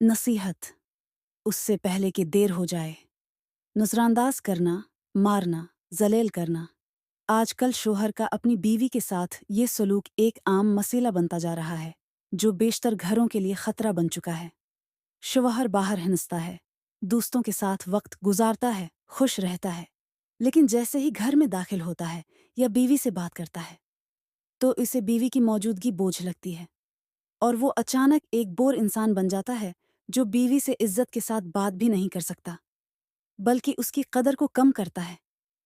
नसीहत उससे पहले कि देर हो जाए। नजरानदाज करना, मारना, जलील करना। आजकल शोहर का अपनी बीवी के साथ ये सलूक एक आम मसला बनता जा रहा है, जो बेशतर घरों के लिए खतरा बन चुका है। शौहर बाहर हिंसता है, दोस्तों के साथ वक्त गुजारता है, खुश रहता है, लेकिन जैसे ही घर में दाखिल होता है या बीवी से बात करता है, तो इसे बीवी की मौजूदगी बोझ लगती है और वो अचानक एक बोर इंसान बन जाता है जो बीवी से इज्जत के साथ बात भी नहीं कर सकता, बल्कि उसकी कदर को कम करता है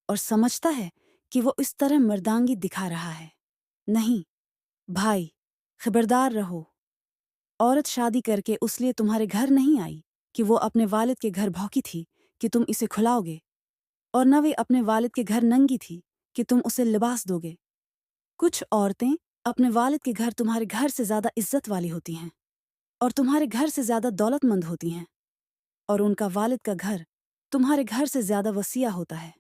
और समझता है कि वो इस तरह मर्दांगी दिखा रहा है। नहीं भाई, खबरदार रहो। औरत शादी करके उस लिए तुम्हारे घर नहीं आई कि वो अपने वालिद के घर भौंकी थी कि तुम इसे खिलाओगे, और न वे अपने वालिद के घर नंगी थी कि तुम उसे लिबास दोगे। कुछ औरतें अपने वालिद के घर तुम्हारे घर से ज्यादा इज्जत वाली होती हैं और तुम्हारे घर से ज्यादा दौलतमंद होती हैं, और उनका वालिद का घर तुम्हारे घर से ज्यादा वसीया होता है।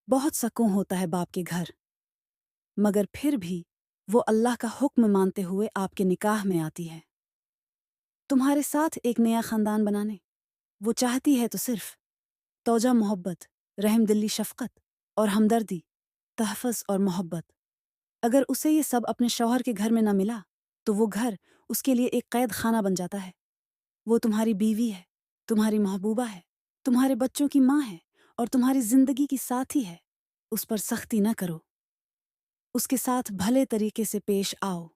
बहुत सकून होता है बाप के घर, मगर फिर भी वो अल्लाह का हुक्म मानते हुए आपके निकाह में आती है, तुम्हारे साथ एक नया खानदान बनाने। वो चाहती है तो सिर्फ तौजा मोहब्बत, रहमदिली, शफकत और हमदर्दी, तहफ़्फ़ुज़ और मोहब्बत। अगर उसे ये सब अपने शौहर के घर में न मिला, तो वो घर उसके लिए एक कैद खाना बन जाता है। वो तुम्हारी बीवी है, तुम्हारी महबूबा है, तुम्हारे बच्चों की माँ है और तुम्हारी जिंदगी की साथी है। उस पर सख्ती न करो, उसके साथ भले तरीके से पेश आओ।